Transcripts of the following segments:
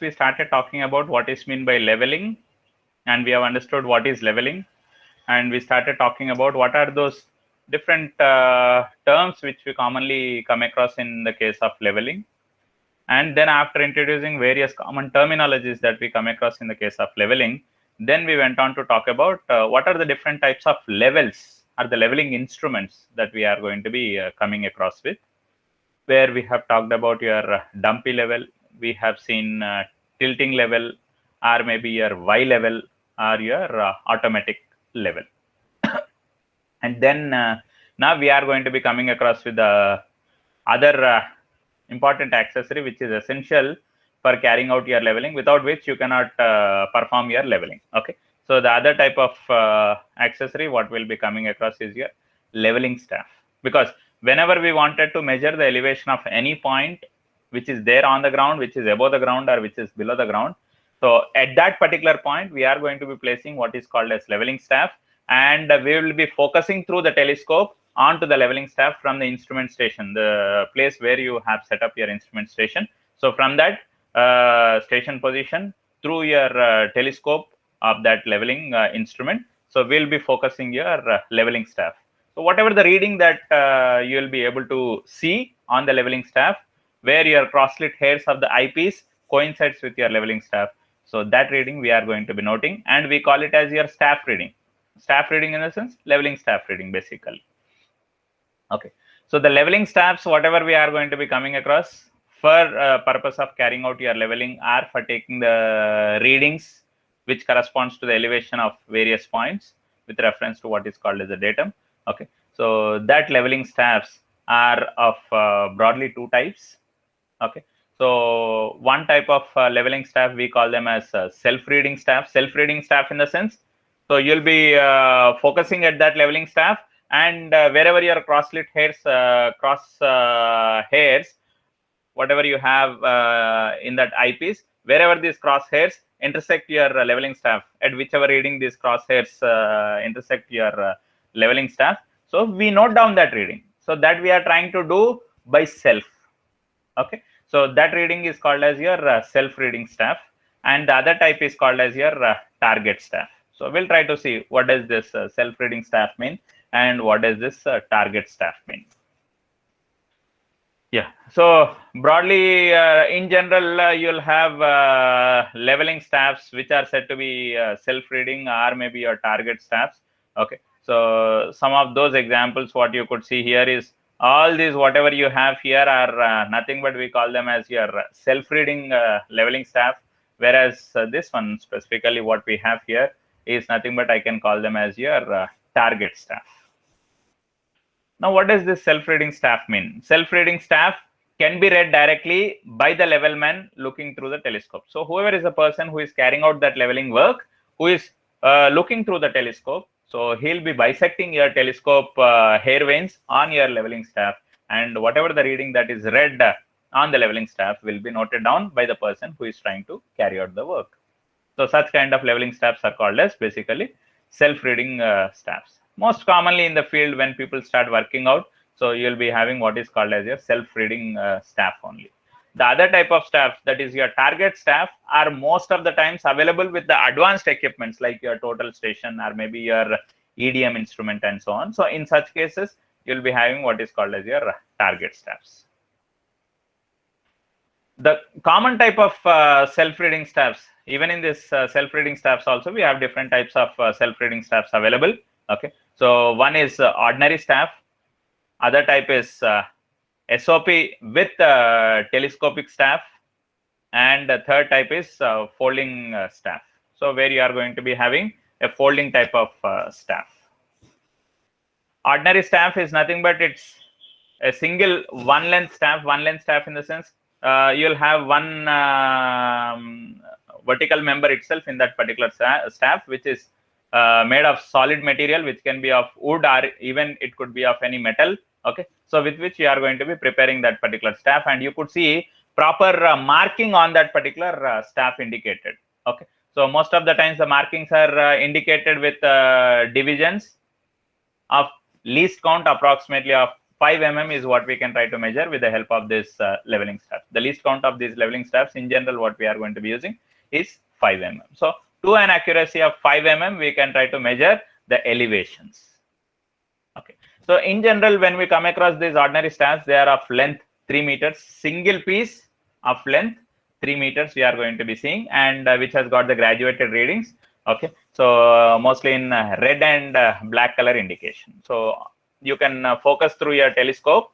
we started talking about what is meant by leveling, and we have understood what is leveling, and we started talking about what are those different terms which we commonly come across in the case of leveling. And then after introducing various common terminologies that we come across in the case of leveling, then we went on to talk about what are the different types of levels or the leveling instruments that we are going to be coming across with, where we have talked about your dumpy level, we have seen tilting level, or maybe your Y level, or your automatic level. And then now we are going to be coming across with the other important accessory which is essential for carrying out your leveling, without which you cannot perform your leveling. Okay, so the other type of accessory what will be coming across is your leveling staff, because whenever we wanted to measure the elevation of any point which is there on the ground, which is above the ground or which is below the ground, so at that particular point we are going to be placing what is called as leveling staff, and we will be focusing through the telescope onto the leveling staff from the instrument station, the place where you have set up your instrument station. So from that station position, through your telescope of that leveling instrument, so we'll be focusing your leveling staff. So whatever the reading that you will be able to see on the leveling staff, where your cross-slit hairs of the eyepiece coincides with your leveling staff, so that reading we are going to be noting, and we call it as your staff reading. Staff reading in the sense leveling staff reading basically. Okay, so the leveling staffs, whatever we are going to be coming across for purpose of carrying out your leveling, are for taking the readings which corresponds to the elevation of various points with reference to what is called as a datum. Okay, so that leveling staffs are of broadly two types. Okay, so one type of leveling staff we call them as self-reading staff. Self-reading staff in the sense, so you'll be focusing at that leveling staff, and wherever your cross-slit hairs, hairs, whatever you have in that eyepiece, wherever these cross hairs intersect your leveling staff, at whichever reading these cross hairs intersect your leveling staff, so we note down that reading. So that we are trying to do by self. Okay, so that reading is called as your self-reading staff, and the other type is called as your target staff. So we'll try to see what does this self-reading staff mean and what does this target staff mean. Yeah, so broadly, in general, you'll have leveling staffs which are said to be self-reading or maybe your target staffs. Okay, so some of those examples, what you could see here is all these, whatever you have here are nothing but we call them as your self-reading leveling staff, whereas this one specifically what we have here is nothing but I can call them as your target staff. Now, what does this self-reading staff mean? Self-reading staff can be read directly by the levelman looking through the telescope. So whoever is the person who is carrying out that leveling work, who is looking through the telescope, so he'll be bisecting your telescope hair veins on your leveling staff, and whatever the reading that is read on the leveling staff will be noted down by the person who is trying to carry out the work. So such kind of leveling staffs are called as basically self-reading staffs. Most commonly in the field when people start working out, so you'll be having what is called as your self-reading staff only. The other type of staff, that is your target staff, are most of the times available with the advanced equipments like your total station or maybe your EDM instrument and so on. So in such cases, you'll be having what is called as your target staffs. The common type of self-reading staffs, even in this self-reading staffs also, we have different types of self-reading staffs available. Okay, so one is ordinary staff, other type is SOP with telescopic staff, and the third type is folding staff. So where you are going to be having a folding type of staff. Ordinary staff is nothing but it's a single one length staff. One length staff in the sense you'll have one vertical member itself in that particular staff, which is made of solid material, which can be of wood or even it could be of any metal. Okay, so with which you are going to be preparing that particular staff, and you could see proper marking on that particular staff indicated. Okay, so most of the times the markings are indicated with divisions of least count approximately of 5 mm is what we can try to measure with the help of this leveling staff. The least count of these leveling staffs in general, what we are going to be using is 5 mm. So to an accuracy of 5 mm, we can try to measure the elevations. Okay. So in general, when we come across these ordinary staffs, they are of length 3 meters, single piece of length 3 meters we are going to be seeing, and which has got the graduated readings. Okay, so mostly in red and black color indication. So you can focus through your telescope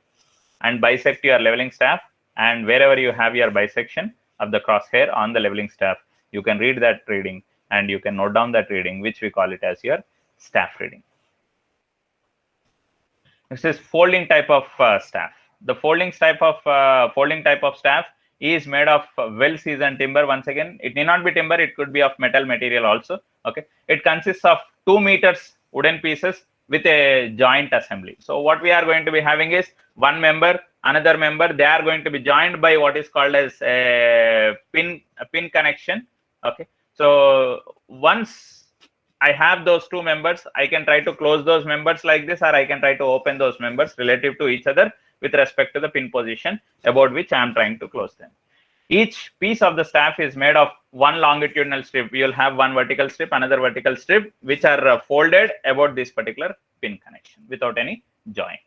and bisect your leveling staff, and wherever you have your bisection of the crosshair on the leveling staff, you can read that reading and you can note down that reading, which we call it as your staff reading. This is folding type of staff. The folding type of staff is made of well-seasoned timber. Once again, it need not be timber; it could be of metal material also. Okay, it consists of 2 meters wooden pieces with a joint assembly. So what we are going to be having is one member, another member. They are going to be joined by what is called as a pin connection. Okay, so once I have those two members, I can try to close those members like this, or I can try to open those members relative to each other with respect to the pin position about which I am trying to close them. Each piece of the staff is made of one longitudinal strip. You will have one vertical strip, another vertical strip, which are folded about this particular pin connection without any joint.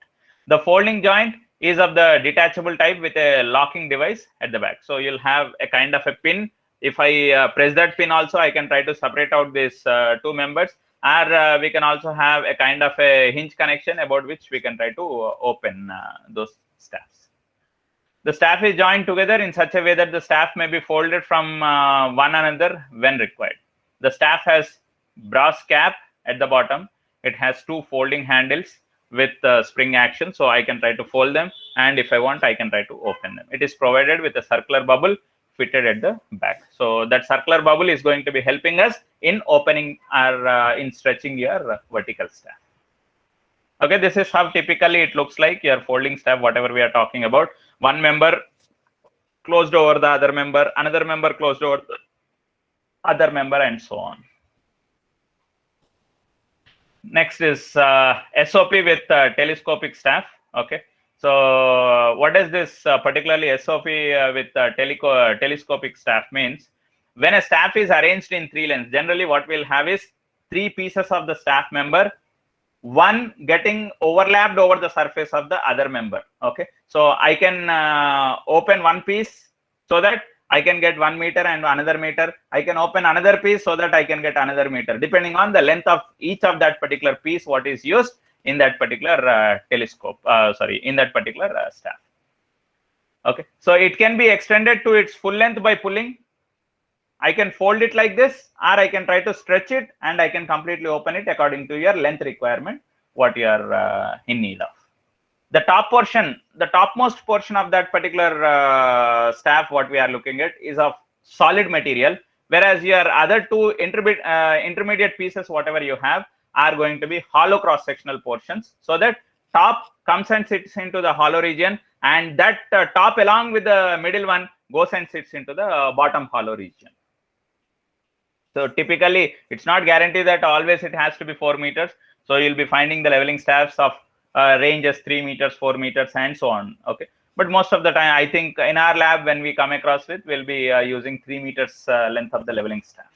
The folding joint is of the detachable type with a locking device at the back. So you'll have a kind of a pin. If I press that pin also, I can try to separate out these two members, or we can also have a kind of a hinge connection about which we can try to open those staffs. The staff is joined together in such a way that the staff may be folded from one another when required. The staff has brass cap at the bottom. It has two folding handles with spring action, so I can try to fold them, and if I want, I can try to open them. It is provided with a circular bubble fitted at the back. So that circular bubble is going to be helping us in opening or in stretching your vertical staff. Okay, this is how typically it looks like, your folding staff, whatever we are talking about. One member closed over the other member, another member closed over the other member, and so on. Next is SOP with telescopic staff. Okay. So what does this particularly SOP with telescopic staff means? When a staff is arranged in 3 lengths, generally what we'll have is 3 pieces of the staff member, one getting overlapped over the surface of the other member. Okay, so I can open one piece so that I can get 1 meter and another meter. I can open another piece so that I can get another meter, depending on the length of each of that particular piece what is used in that particular telescope, in that particular staff. Okay, so it can be extended to its full length by pulling. I can fold it like this, or I can try to stretch it, and I can completely open it according to your length requirement, what you are in need of. The top portion, the topmost portion of that particular staff, what we are looking at, is of solid material, whereas your other two intermediate pieces, whatever you have, are going to be hollow cross-sectional portions, so that top comes and sits into the hollow region, and that top along with the middle one goes and sits into the bottom hollow region. So typically, it's not guaranteed that always it has to be 4 meters. So you'll be finding the leveling staffs of ranges 3 meters, 4 meters, and so on. Okay, but most of the time, I think in our lab, when we come across it, we'll be using 3 meters length of the leveling staff.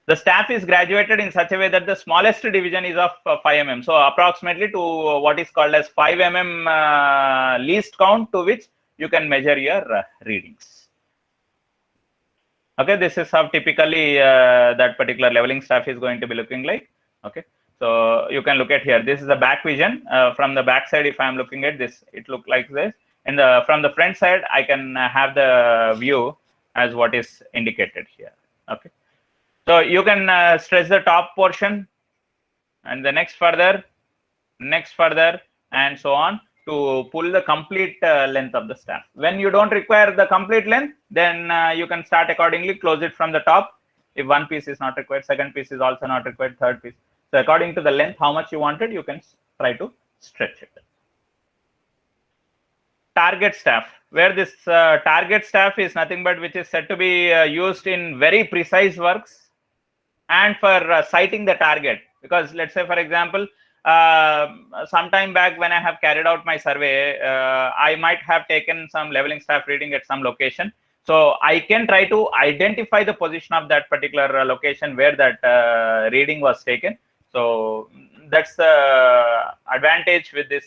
The staff is graduated in such a way that the smallest division is of 5 mm. So approximately to what is called as 5 mm least count to which you can measure your readings. Okay, this is how typically that particular leveling staff is going to be looking like. Okay, so you can look at here. This is the back vision. From the back side, if I'm looking at this, it looks like this. And from the front side, I can have the view as what is indicated here. Okay. So you can stretch the top portion and the next further, and so on to pull the complete length of the staff. When you don't require the complete length, then you can start accordingly, close it from the top. If one piece is not required, second piece is also not required, third piece. So according to the length, how much you wanted, you can try to stretch it. Target staff, where this target staff is nothing but which is said to be used in very precise works and for sighting the target. Because let's say, for example, some time back when I have carried out my survey, I might have taken some leveling staff reading at some location. So I can try to identify the position of that particular location where that reading was taken. So that's the advantage with this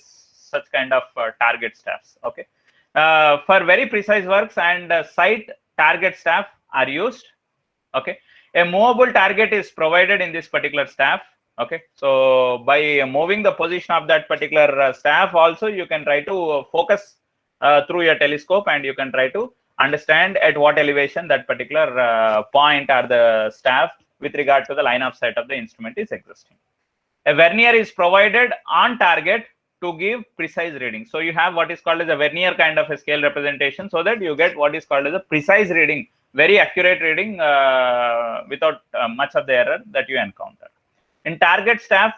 such kind of target staffs. Okay, for very precise works and site target staff are used. Okay, a movable target is provided in this particular staff. Okay, so by moving the position of that particular staff, also you can try to focus through your telescope, and you can try to understand at what elevation that particular point or the staff with regard to the line of sight of the instrument is existing. A vernier is provided on target to give precise reading. So you have what is called as a vernier kind of a scale representation, so that you get what is called as a precise reading, very accurate reading without much of the error that you encounter. In target staff,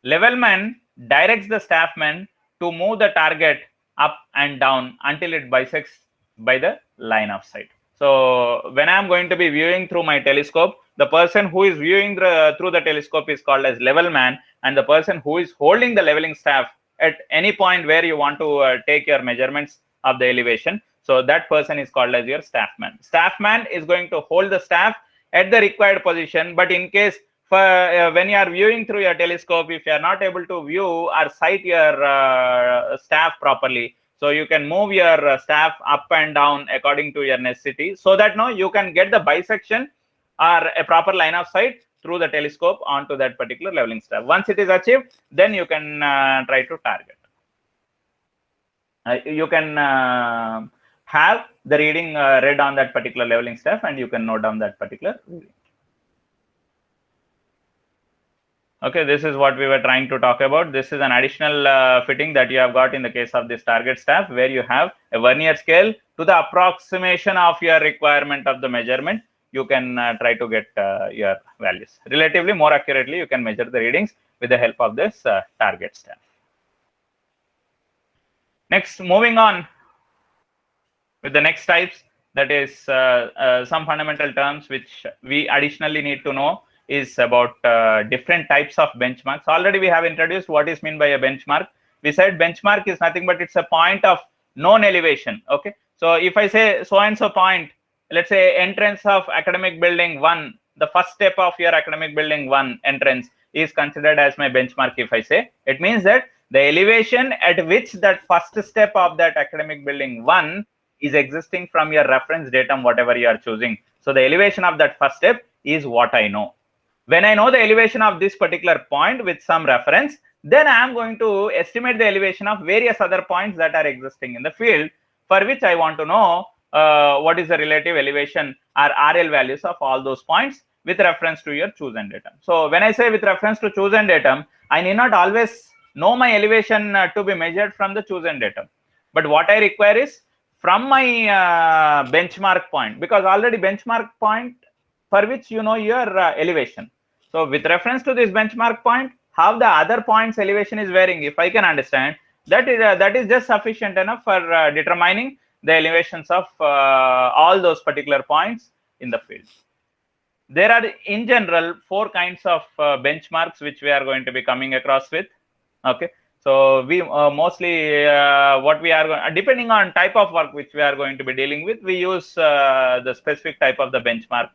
levelman directs the staffman to move the target up and down until it bisects by the line of sight. So when I'm going to be viewing through my telescope, the person who is viewing through the telescope is called as levelman, and the person who is holding the leveling staff at any point where you want to take your measurements of the elevation, so that person is called as your staffman. Staffman is going to hold the staff at the required position, but in case when you are viewing through your telescope, if you are not able to view or sight your staff properly, so you can move your staff up and down according to your necessity, so that now you can get the bisection or a proper line of sight through the telescope onto that particular leveling staff. Once it is achieved, then you can try to target. You can have the reading read on that particular leveling staff, and you can note down that particular reading. Okay, this is what we were trying to talk about. This is an additional fitting that you have got in the case of this target staff, where you have a vernier scale to the approximation of your requirement of the measurement. You can try to get your values relatively more accurately. You can measure the readings with the help of this target staff. Next, moving on with the next types, that is some fundamental terms which we additionally need to know is about different types of benchmarks. Already we have introduced what is meant by a benchmark. We said benchmark is nothing but it's a point of known elevation. Okay, so if I say so and so point, let's say entrance of academic building 1, the first step of your academic building 1 entrance is considered as my benchmark. If I say, it means that the elevation at which that first step of that academic building 1 is existing from your reference datum, whatever you are choosing. So the elevation of that first step is what I know. When I know the elevation of this particular point with some reference, then I am going to estimate the elevation of various other points that are existing in the field, for which I want to know what is the relative elevation or RL values of all those points with reference to your chosen datum. So when I say with reference to chosen datum, I need not always know my elevation to be measured from the chosen datum. But what I require is from my benchmark point, because already benchmark point for which you know your elevation. So with reference to this benchmark point, how the other points elevation is varying, if I can understand, that is just sufficient enough for determining the elevations of all those particular points in the field. There are in general 4 kinds of benchmarks which we are going to be coming across with. Okay, so we mostly what we are depending on type of work which we are going to be dealing with, we use the specific type of the benchmark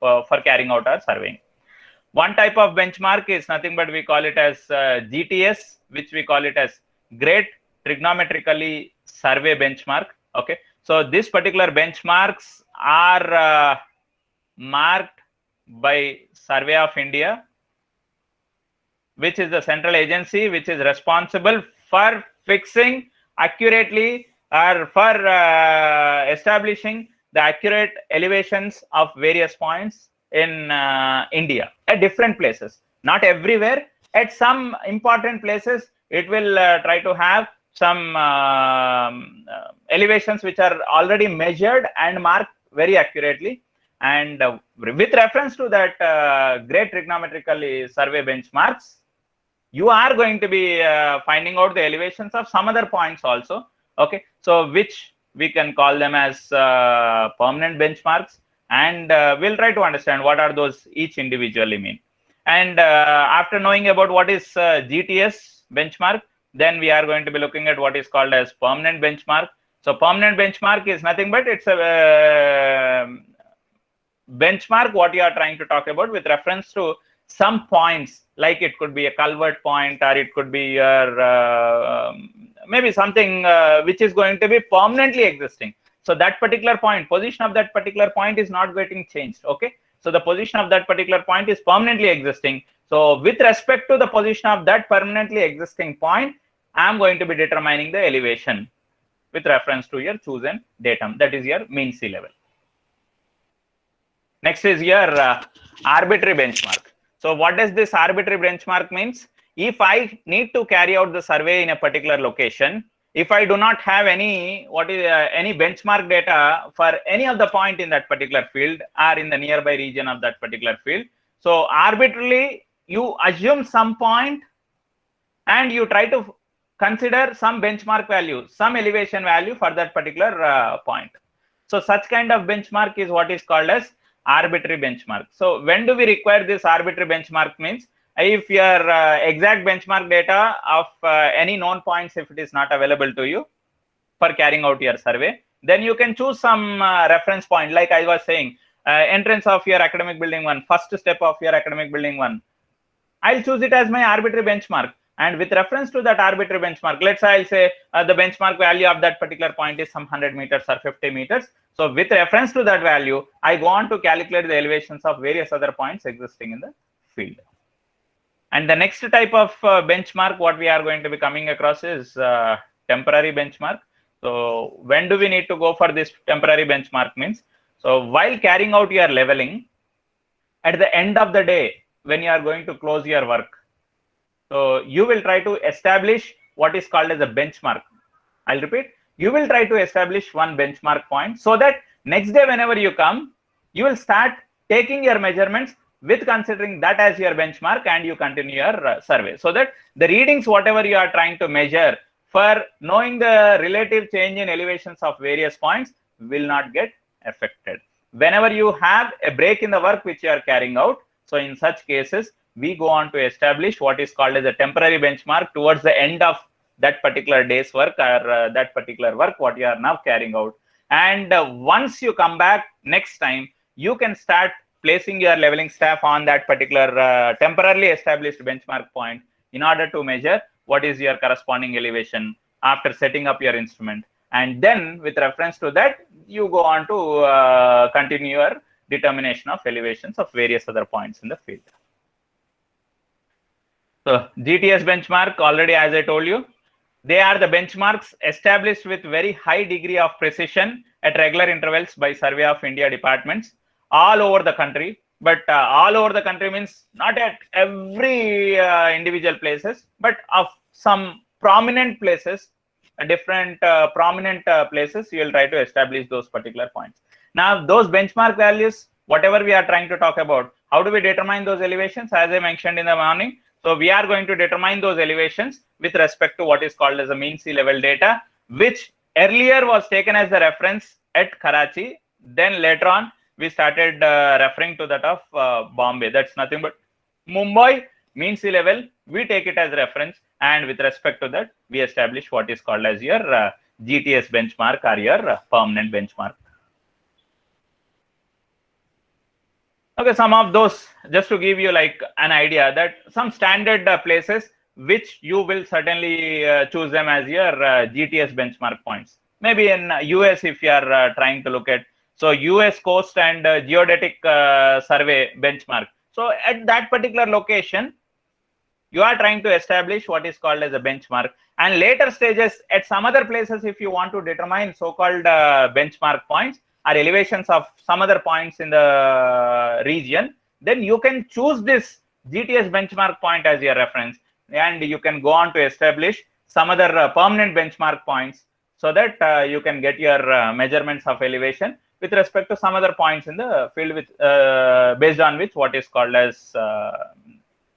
for carrying out our surveying. One type of benchmark is nothing but we call it as GTS, which we call it as Great Trigonometrically Survey Benchmark. Okay, so these particular benchmarks are marked by Survey of India, which is the central agency which is responsible for fixing accurately or for establishing the accurate elevations of various points in India at different places, not everywhere. At some important places, it will try to have some elevations which are already measured and marked very accurately. And with reference to that Great Trigonometrically Survey benchmarks, you are going to be finding out the elevations of some other points also. Okay, so which we can call them as permanent benchmarks, and we'll try to understand what are those each individually mean. And after knowing about what is GTS benchmark, then we are going to be looking at what is called as permanent benchmark. So permanent benchmark is nothing but it's a benchmark what you are trying to talk about with reference to some points, like it could be a culvert point, or it could be your maybe something which is going to be permanently existing. So that particular point, position of that particular point is not getting changed. Okay, so the position of that particular point is permanently existing. So with respect to the position of that permanently existing point, I am going to be determining the elevation with reference to your chosen datum, that is your mean sea level. Next is your arbitrary benchmark. So what does this arbitrary benchmark means? If I need to carry out the survey in a particular location, if I do not have any any benchmark data for any of the point in that particular field or in the nearby region of that particular field, so arbitrarily you assume some point and you try to consider some benchmark value, some elevation value for that particular point. So such kind of benchmark is what is called as arbitrary benchmark. So when do we require this arbitrary benchmark? Means if your exact benchmark data of any known points, if it is not available to you for carrying out your survey, then you can choose some reference point. Like I was saying, entrance of your academic building 1, first step of your academic building 1, I'll choose it as my arbitrary benchmark. And with reference to that arbitrary benchmark, let's say I'll say the benchmark value of that particular point is some 100 meters or 50 meters. So with reference to that value, I go on to calculate the elevations of various other points existing in the field. And the next type of benchmark what we are going to be coming across is temporary benchmark. So when do we need to go for this temporary benchmark means? So while carrying out your leveling, at the end of the day, when you are going to close your work, so you will try to establish what is called as a benchmark. I'll repeat, you will try to establish one benchmark point so that next day whenever you come, you will start taking your measurements with considering that as your benchmark, and you continue your survey, so that the readings whatever you are trying to measure for knowing the relative change in elevations of various points will not get affected whenever you have a break in the work which you are carrying out. So in such cases, we go on to establish what is called as a temporary benchmark towards the end of that particular day's work or that particular work what you are now carrying out. And once you come back next time, you can start placing your leveling staff on that particular temporarily established benchmark point in order to measure what is your corresponding elevation after setting up your instrument. And then with reference to that, you go on to continue your determination of elevations of various other points in the field. So GTS benchmark, already as I told you, they are the benchmarks established with very high degree of precision at regular intervals by Survey of India departments all over the country. But all over the country means not at every individual places, but of some prominent places, different prominent places, you will try to establish those particular points. Now, those benchmark values, whatever we are trying to talk about, how do we determine those elevations? As I mentioned in the morning, so we are going to determine those elevations with respect to what is called as a mean sea level data, which earlier was taken as the reference at Karachi. Then later on, we started referring to that of Bombay. That's nothing but Mumbai mean sea level. We take it as reference, and with respect to that, we establish what is called as your GTS benchmark or your permanent benchmark. Okay, some of those, just to give you like an idea, that some standard places which you will certainly choose them as your GTS benchmark points. Maybe in US, if you are trying to look at, so US Coast and Geodetic Survey benchmark. So at that particular location, you are trying to establish what is called as a benchmark. And later stages, at some other places, if you want to determine so-called benchmark points or elevations of some other points in the region, then you can choose this GTS benchmark point as your reference, and you can go on to establish some other permanent benchmark points, so that you can get your measurements of elevation with respect to some other points in the field, with based on which what is called as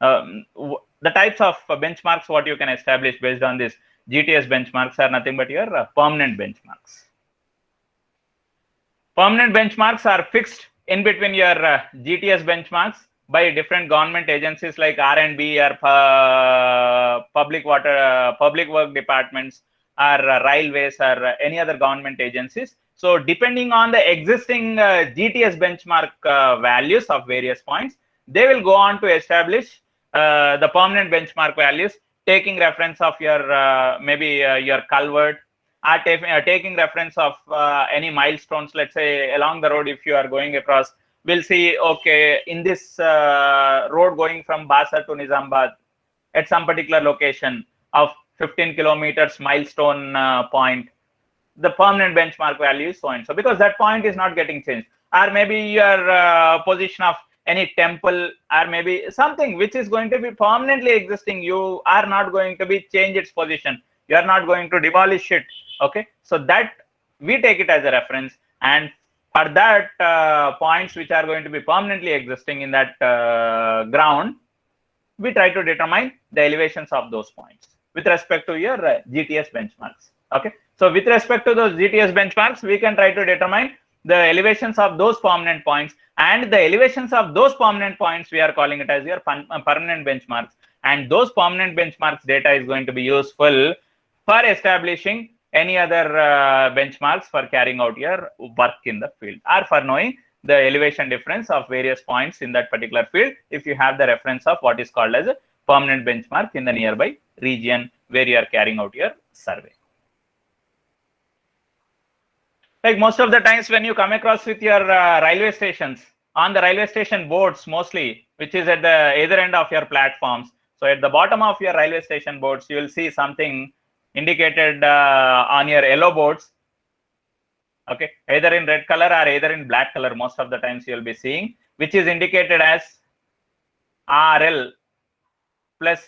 the types of benchmarks what you can establish based on this GTS benchmarks are nothing but your permanent benchmarks. Permanent benchmarks are fixed in between your GTS benchmarks by different government agencies like R&B or public work departments or railways or any other government agencies. So depending on the existing GTS benchmark values of various points, they will go on to establish the permanent benchmark values, taking reference of your maybe your culvert, are taking reference of any milestones. Let's say along the road, if you are going across, we'll see, okay, in this road going from Basar to Nizamabad, at some particular location of 15 kilometers milestone point, the permanent benchmark value is so and so, because that point is not getting changed. Or maybe your position of any temple, or maybe something which is going to be permanently existing, you are not going to be change its position, you are not going to demolish it. Okay, so that we take it as a reference, and for that points which are going to be permanently existing in that ground, we try to determine the elevations of those points with respect to your GTS benchmarks. Okay, so with respect to those GTS benchmarks, we can try to determine the elevations of those permanent points, and the elevations of those permanent points we are calling it as your permanent benchmarks, and those permanent benchmarks data is going to be useful for establishing any other benchmarks for carrying out your work in the field, or for knowing the elevation difference of various points in that particular field, if you have the reference of what is called as a permanent benchmark in the nearby region where you are carrying out your survey. Like most of the times when you come across with your railway stations, on the railway station boards mostly, which is at the either end of your platforms, so at the bottom of your railway station boards, you will see something indicated on your yellow boards, okay, either in red color or either in black color. Most of the times you will be seeing, which is indicated as RL plus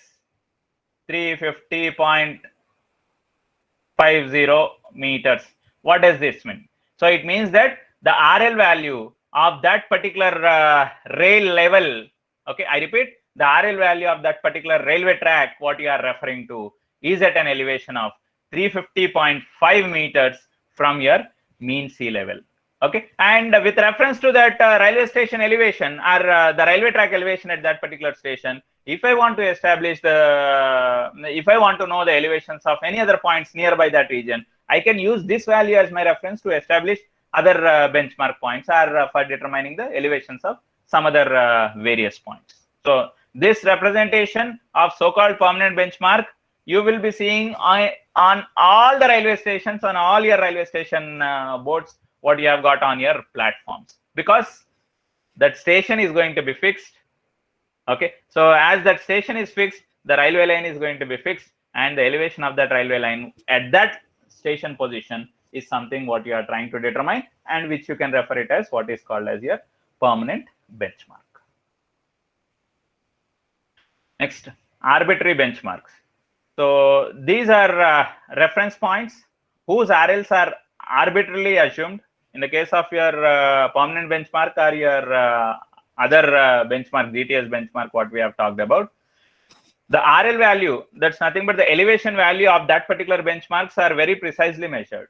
350.50 meters. What does this mean? So it means that the RL value of that particular rail level, okay, I repeat, the RL value of that particular railway track, what you are referring to, is at an elevation of 350.5 meters from your mean sea level. Okay, and with reference to that railway station elevation or the railway track elevation at that particular station, if I want to establish if I want to know the elevations of any other points nearby that region, I can use this value as my reference to establish other benchmark points, or for determining the elevations of some other various points. So this representation of so-called permanent benchmark, you will be seeing on all the railway stations, on all your railway station boards, what you have got on your platforms, because that station is going to be fixed. Okay, so as that station is fixed, the railway line is going to be fixed, and the elevation of that railway line at that station position is something what you are trying to determine, and which you can refer it as what is called as your permanent benchmark. Next, arbitrary benchmarks. So these are reference points whose RLs are arbitrarily assumed. In the case of your permanent benchmark or your other benchmark, GTS benchmark, what we have talked about, the RL value, that's nothing but the elevation value of that particular benchmarks are very precisely measured.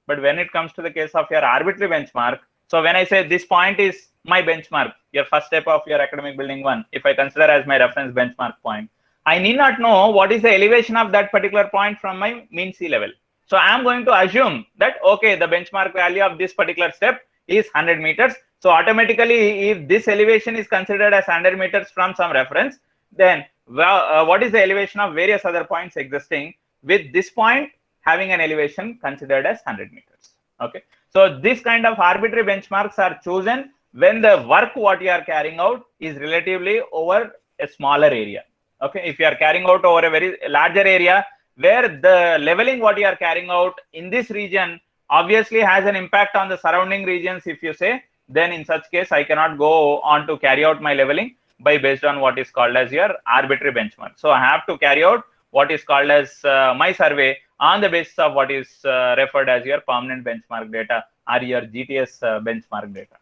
But when it comes to the case of your arbitrary benchmark, so when I say this point is my benchmark, your first step of your academic building 1, if I consider as my reference benchmark point, I need not know what is the elevation of that particular point from my mean sea level. So I am going to assume that, okay, the benchmark value of this particular step is 100 meters. So automatically, if this elevation is considered as 100 meters from some reference, then what is the elevation of various other points existing with this point having an elevation considered as 100 meters. Okay, so this kind of arbitrary benchmarks are chosen when the work what you are carrying out is relatively over a smaller area. Okay, if you are carrying out over a very larger area where the leveling what you are carrying out in this region obviously has an impact on the surrounding regions, if you say, then in such case I cannot go on to carry out my leveling by based on what is called as your arbitrary benchmark. So I have to carry out what is called as my survey on the basis of what is referred as your permanent benchmark data or your GTS benchmark data.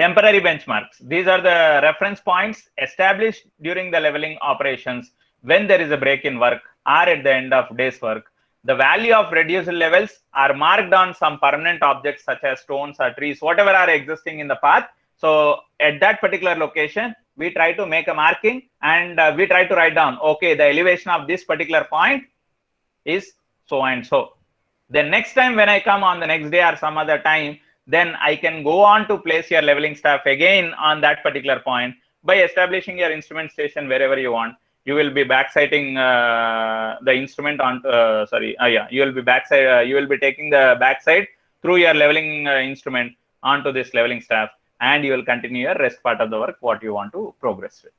Temporary benchmarks. These are the reference points established during the leveling operations when there is a break in work or at the end of day's work. The value of reduced levels are marked on some permanent objects such as stones or trees, whatever are existing in the path. So at that particular location, we try to make a marking, and we try to write down, okay, the elevation of this particular point is so and so. Then next time when I come on the next day or some other time, then I can go on to place your leveling staff again on that particular point by establishing your instrument station wherever you want. You will be backsighting the instrument on, you will be backside, you will be taking the backside through your leveling instrument onto this leveling staff, and you will continue your rest part of the work what you want to progress with.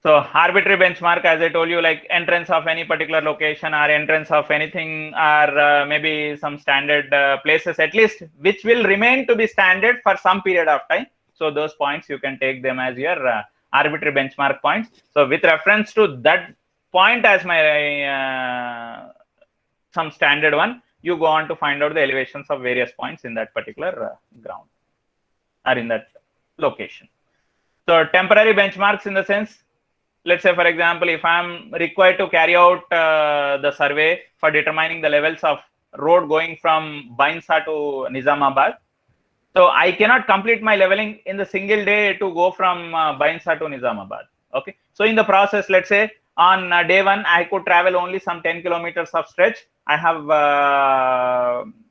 So arbitrary benchmark, as I told you, like entrance of any particular location or entrance of anything, or maybe some standard places at least, which will remain to be standard for some period of time. So those points you can take them as your arbitrary benchmark points. So with reference to that point as my some standard one, you go on to find out the elevations of various points in that particular ground or in that location. So temporary benchmarks in the sense, let's say for example, if I'm required to carry out the survey for determining the levels of road going from Bainsa to Nizamabad, so I cannot complete my leveling in the single day to go from Bainsa to Nizamabad. Okay, so in the process, let's say on day one, I could travel only some 10 kilometers of stretch. I have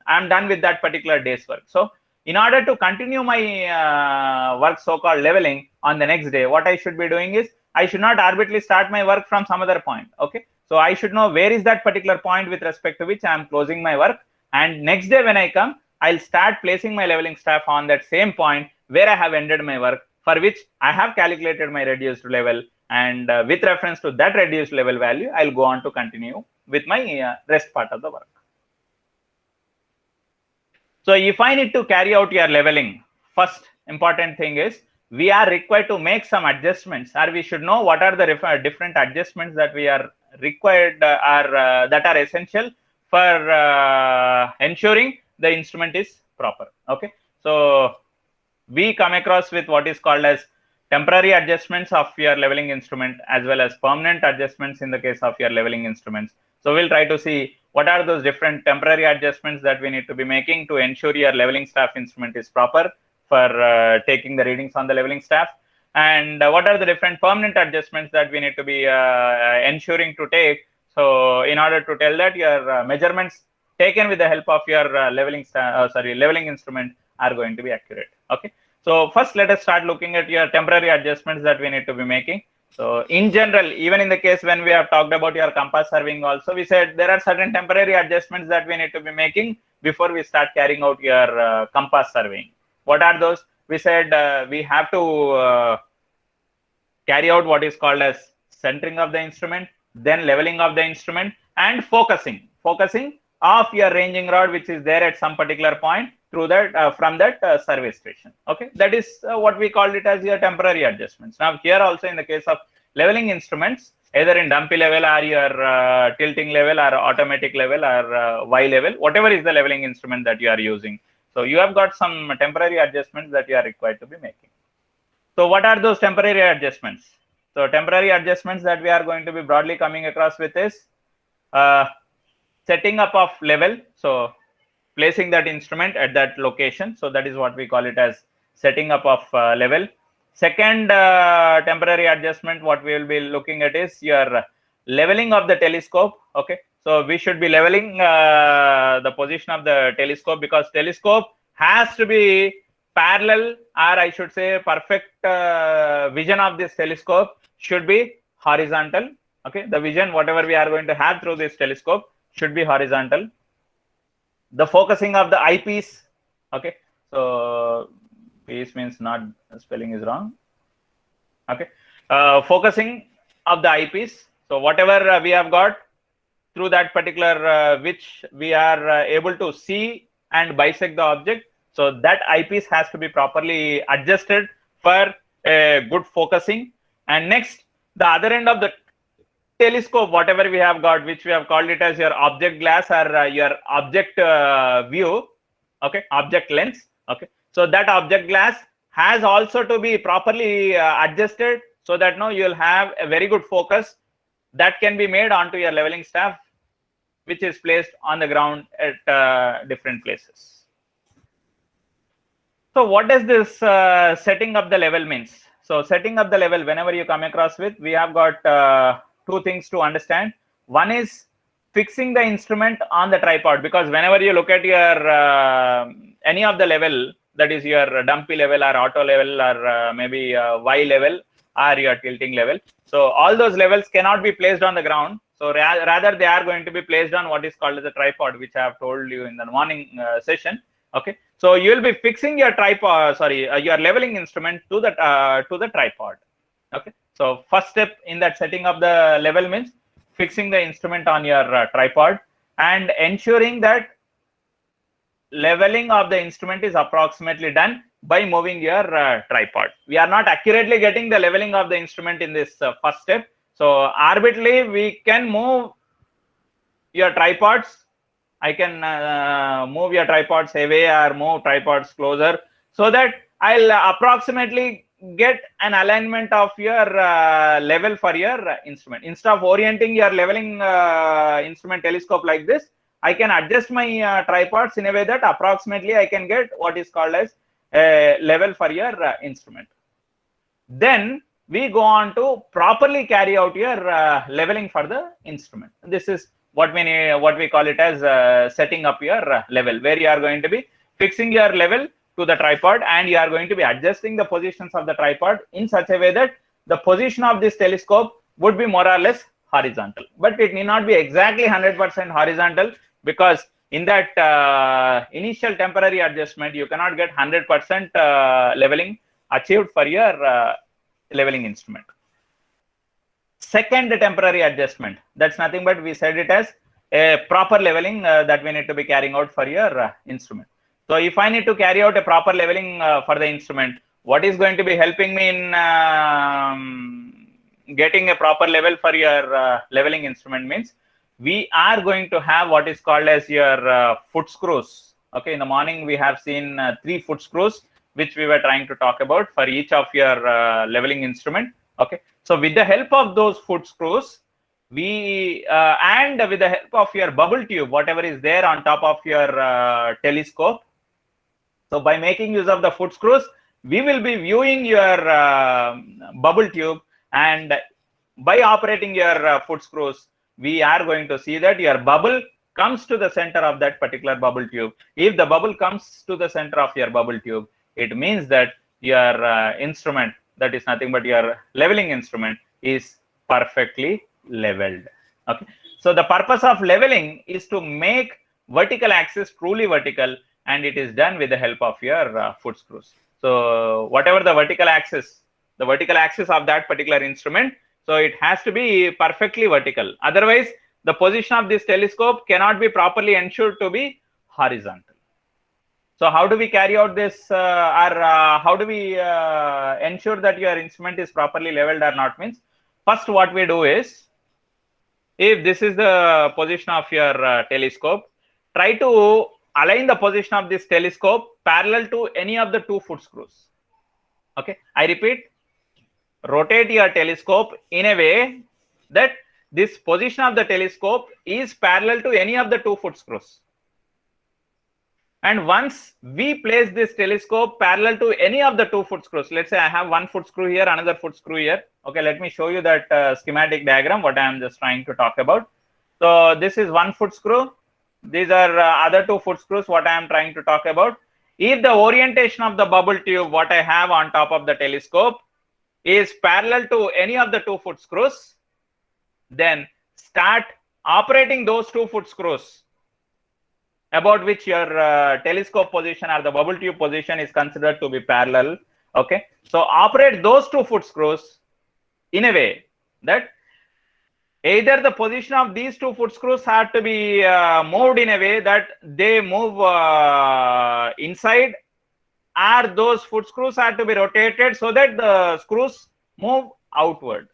I'm done with that particular day's work. So in order to continue my work, so-called leveling on the next day, what I should be doing is I should not arbitrarily start my work from some other point. Okay, so I should know where is that particular point with respect to which I am closing my work, and next day when I come, I'll start placing my leveling staff on that same point where I have ended my work, for which I have calculated my reduced level, and with reference to that reduced level value, I'll go on to continue with my rest part of the work. So if I need to carry out your leveling, first important thing is we are required to make some adjustments, or we should know what are the different adjustments that we are required that are essential for ensuring the instrument is proper. Okay, so we come across with what is called as temporary adjustments of your leveling instrument, as well as permanent adjustments in the case of your leveling instruments. So we'll try to see what are those different temporary adjustments that we need to be making to ensure your leveling staff instrument is proper for taking the readings on the leveling staff, and what are the different permanent adjustments that we need to be ensuring to take. So in order to tell that your measurements taken with the help of your leveling instrument are going to be accurate. Okay, so first let us start looking at your temporary adjustments that we need to be making. So in general, even in the case when we have talked about your compass surveying also, we said there are certain temporary adjustments that we need to be making before we start carrying out your compass surveying. What are those? We said we have to carry out what is called as centering of the instrument, then leveling of the instrument, and focusing of your ranging rod, which is there at some particular point through that from that survey station. Okay, that is what we called it as your temporary adjustments. Now here also in the case of leveling instruments, either in dumpy level or your tilting level or automatic level or Y level, whatever is the leveling instrument that you are using. So you have got some temporary adjustments that you are required to be making. So what are those temporary adjustments? So temporary adjustments that we are going to be broadly coming across with is setting up of level. So placing that instrument at that location. So that is what we call it as setting up of level. Second temporary adjustment what we will be looking at is your leveling of the telescope. Okay, so we should be leveling the position of the telescope, because telescope has to be parallel, or I should say perfect vision of this telescope should be horizontal. Okay, the vision whatever we are going to have through this telescope should be horizontal. The focusing of the eyepiece. Okay, so piece means not, spelling is wrong. Okay, focusing of the eyepiece. So whatever we have got through that particular which we are able to see and bisect the object, so that eyepiece has to be properly adjusted for a good focusing. And next, the other end of the telescope, whatever we have got, which we have called it as your object glass or your object view. Okay, object lens. Okay, so that object glass has also to be properly adjusted, so that now you will have a very good focus that can be made onto your leveling staff, which is placed on the ground at different places. So what does this setting up the level means? So setting up the level, whenever you come across with, we have got two things to understand. One is fixing the instrument on the tripod, because whenever you look at your any of the level, that is your dumpy level or auto level or maybe Y level or your tilting level. So all those levels cannot be placed on the ground. So rather they are going to be placed on what is called as a tripod, which I have told you in the morning session. Okay, so you will be fixing your tripod, your leveling instrument to the tripod. Okay, so first step in that setting up the level means fixing the instrument on your tripod and ensuring that leveling of the instrument is approximately done by moving your tripod. We are not accurately getting the leveling of the instrument in this first step. So arbitrarily we can move your tripods. I can move your tripods away or move tripods closer, so that I'll approximately get an alignment of your level for your instrument. Instead of orienting your leveling instrument telescope like this, I can adjust my tripods in a way that approximately I can get what is called as a level for your instrument. Then we go on to properly carry out your leveling for the instrument. This is what we call it as setting up your level, where you are going to be fixing your level to the tripod and you are going to be adjusting the positions of the tripod in such a way that the position of this telescope would be more or less horizontal, but it need not be exactly 100% horizontal, because in that initial temporary adjustment you cannot get 100% leveling achieved for your leveling instrument. Second temporary adjustment, that's nothing but we said it as a proper leveling that we need to be carrying out for your instrument. So if I need to carry out a proper leveling for the instrument, what is going to be helping me in getting a proper level for your leveling instrument means we are going to have what is called as your foot screws. Okay, in the morning we have seen 3 foot screws which we were trying to talk about for each of your leveling instrument. Okay, so with the help of those foot screws, we and with the help of your bubble tube, whatever is there on top of your telescope, so by making use of the foot screws, we will be viewing your bubble tube, and by operating your foot screws, we are going to see that your bubble comes to the center of that particular bubble tube. If the bubble comes to the center of your bubble tube, it means that your instrument, that is nothing but your leveling instrument, is perfectly leveled. Okay, so the purpose of leveling is to make vertical axis truly vertical, and it is done with the help of your foot screws. So whatever the vertical axis of that particular instrument, so it has to be perfectly vertical. Otherwise, the position of this telescope cannot be properly ensured to be horizontal. So how do we carry out this how do we ensure that your instrument is properly leveled or not means, first what we do is, if this is the position of your telescope, try to align the position of this telescope parallel to any of the 2 foot screws. Okay, I repeat, rotate your telescope in a way that this position of the telescope is parallel to any of the 2 foot screws. And once we place this telescope parallel to any of the 2 foot screws, let's say I have 1 foot screw here, another foot screw here. Okay, let me show you that schematic diagram, what I am just trying to talk about. So this is 1 foot screw. These are other 2 foot screws, what I am trying to talk about. If the orientation of the bubble tube, what I have on top of the telescope, is parallel to any of the 2 foot screws, then start operating those 2 foot screws about which your telescope position or the bubble tube position is considered to be parallel. Okay, so operate those 2 foot screws in a way that either the position of these 2 foot screws have to be moved in a way that they move inside, or those foot screws have to be rotated so that the screws move outward.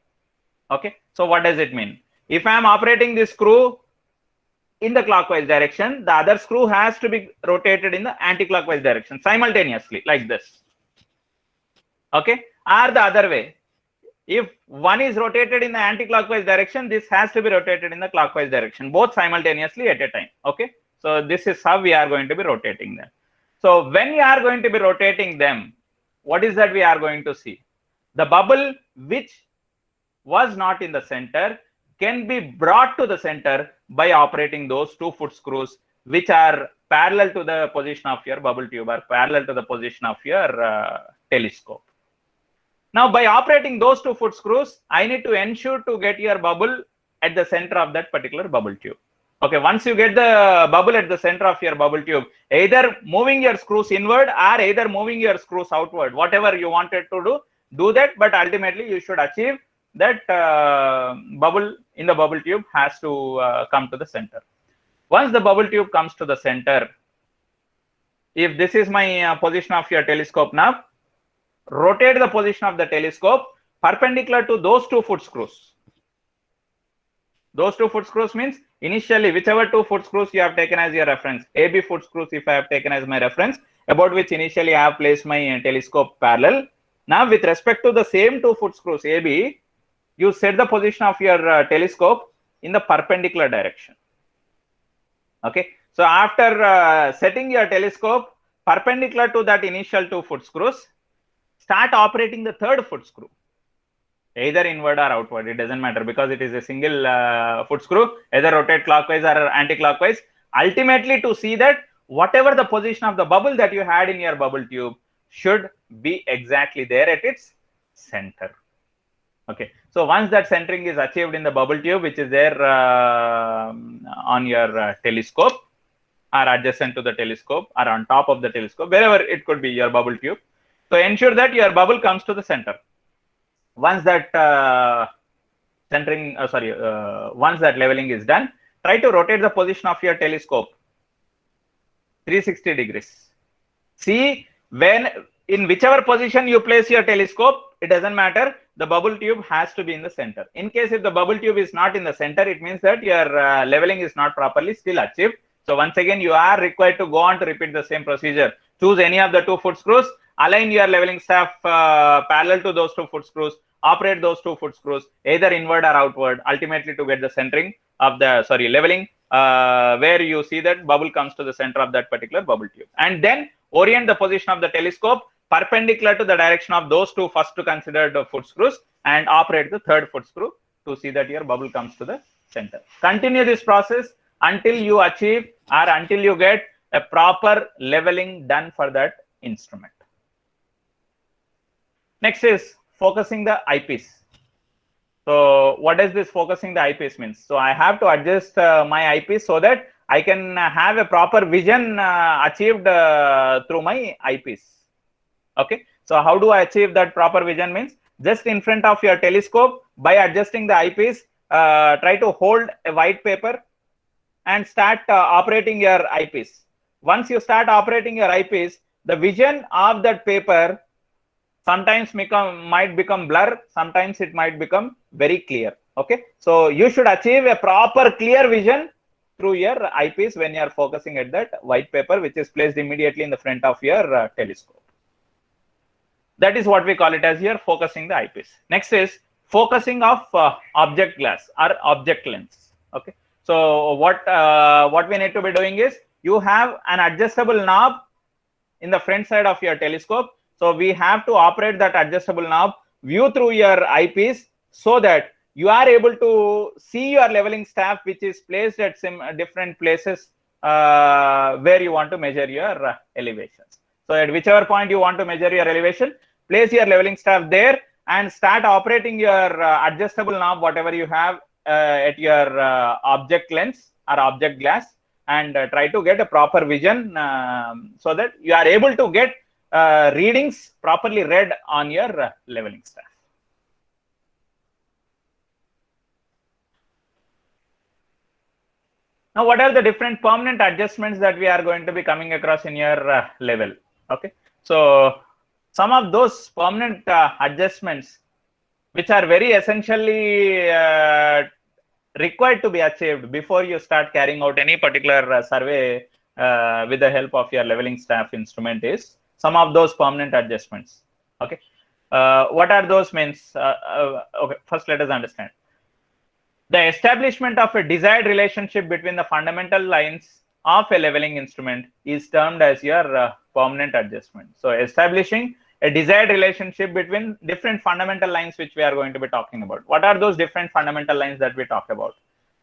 Okay, so what does it mean? If I am operating this screw in the clockwise direction, the other screw has to be rotated in the anti-clockwise direction simultaneously, like this. Okay, or the other way, if one is rotated in the anti-clockwise direction, this has to be rotated in the clockwise direction, both simultaneously at a time. Okay, so this is how we are going to be rotating them. So when you are going to be rotating them, what is that we are going to see? The bubble which was not in the center can be brought to the center by operating those 2 foot screws which are parallel to the position of your bubble tube or parallel to the position of your telescope. Now, by operating those 2 foot screws, I need to ensure to get your bubble at the center of that particular bubble tube. Okay, once you get the bubble at the center of your bubble tube, either moving your screws inward or either moving your screws outward, whatever you wanted to do that, but ultimately you should achieve that bubble in the bubble tube has to come to the center. Once the bubble tube comes to the center, if this is my position of your telescope now, rotate the position of the telescope perpendicular to those 2 foot screws. Those 2 foot screws means initially whichever 2 foot screws you have taken as your reference, AB foot screws if I have taken as my reference, about which initially I have placed my telescope parallel. Now with respect to the same 2 foot screws AB, you set the position of your telescope in the perpendicular direction. Okay, so after setting your telescope perpendicular to that initial 2 foot screws, start operating the 3rd foot screw, either inward or outward, it doesn't matter because it is a single foot screw, either rotate clockwise or anti-clockwise, ultimately to see that whatever the position of the bubble that you had in your bubble tube should be exactly there at its center. Okay, so once that centering is achieved in the bubble tube, which is there on your telescope or adjacent to the telescope or on top of the telescope, wherever it could be your bubble tube, so ensure that your bubble comes to the center. Once that once that leveling is done, try to rotate the position of your telescope 360 degrees. See, when in whichever position you place your telescope, it doesn't matter, the bubble tube has to be in the center. In case if the bubble tube is not in the center, it means that your leveling is not properly still achieved. So once again, you are required to go on to repeat the same procedure. Choose any of the 2 foot screws, align your leveling staff parallel to those 2 foot screws, operate those 2 foot screws either inward or outward, ultimately to get the centering of the leveling where you see that bubble comes to the center of that particular bubble tube, and then orient the position of the telescope perpendicular to the direction of those 2 first to considered foot screws and operate the 3rd foot screw to see that your bubble comes to the center. Continue this process until you achieve or until you get a proper leveling done for that instrument. Next is focusing the eyepiece. So what does this focusing the eyepiece means? So I have to adjust my eyepiece so that I can have a proper vision achieved through my eyepiece. Okay, so how do I achieve that proper vision means just in front of your telescope by adjusting the eyepiece, try to hold a white paper and start operating your eyepiece. Once you start operating your eyepiece, the vision of that paper sometimes might become blur, sometimes it might become very clear. Okay, so you should achieve a proper clear vision through your eyepiece when you are focusing at that white paper which is placed immediately in the front of your telescope. That is what we call it as your focusing the eyepiece. Next is focusing of object glass or object lens. Okay, so what we need to be doing is you have an adjustable knob in the front side of your telescope. So we have to operate that adjustable knob, view through your eyepiece so that you are able to see your leveling staff which is placed at some different places where you want to measure your elevations. So at whichever point you want to measure your elevation, place your leveling staff there and start operating your adjustable knob, whatever you have at your object lens or object glass, and try to get a proper vision so that you are able to get readings properly read on your leveling staff. Now, what are the different permanent adjustments that we are going to be coming across in your level? Okay, so some of those permanent adjustments which are very essentially required to be achieved before you start carrying out any particular survey with the help of your leveling staff instrument is some of those permanent adjustments. Okay, what are those means? Okay, first let us understand. The establishment of a desired relationship between the fundamental lines of a leveling instrument is termed as your permanent adjustment. So establishing a desired relationship between different fundamental lines which we are going to be talking about. What are those different fundamental lines that we talked about?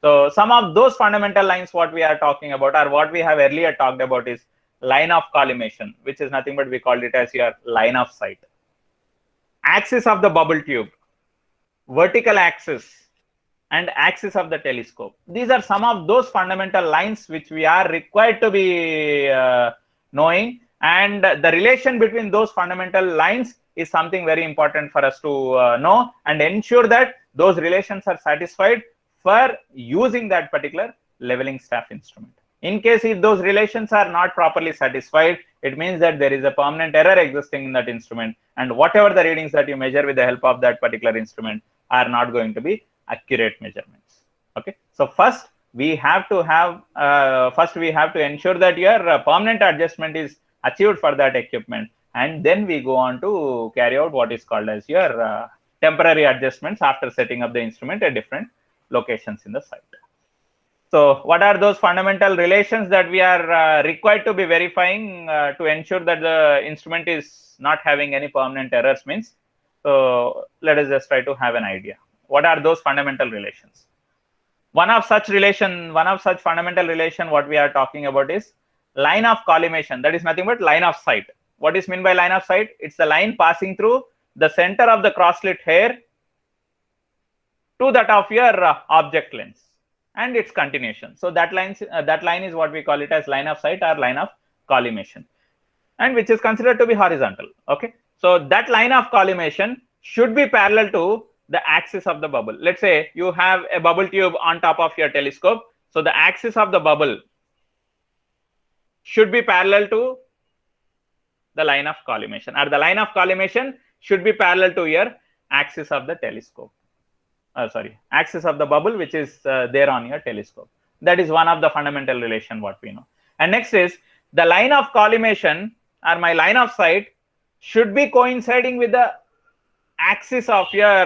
So some of those fundamental lines what we are talking about, or what we have earlier talked about, is line of collimation, which is nothing but we called it as your line of sight. Axis of the bubble tube, vertical axis, and axis of the telescope. These are some of those fundamental lines which we are required to be knowing, and the relation between those fundamental lines is something very important for us to know and ensure that those relations are satisfied for using that particular leveling staff instrument. In case if those relations are not properly satisfied, it means that there is a permanent error existing in that instrument, and whatever the readings that you measure with the help of that particular instrument are not going to be accurate measurements. Okay, so first we have to ensure that your permanent adjustment is achieved for that equipment, and then we go on to carry out what is called as your temporary adjustments after setting up the instrument at different locations in the site. So what are those fundamental relations that we are required to be verifying to ensure that the instrument is not having any permanent errors means? So let us just try to have an idea. What are those fundamental relations? One of such fundamental relation what we are talking about is line of collimation. That is nothing but line of sight. What is meant by line of sight? It's the line passing through the center of the cross-slit hair to that of your object lens and its continuation. So that line is what we call it as line of sight or line of collimation, and which is considered to be horizontal. Okay, so that line of collimation should be parallel to the axis of the bubble. Let's say you have a bubble tube on top of your telescope. So the axis of the bubble should be parallel to the line of collimation, or the line of collimation should be parallel to your axis of the telescope. Axis of the bubble which is there on your telescope. That is one of the fundamental relation what we know. And next is the line of collimation or my line of sight should be coinciding with the axis of your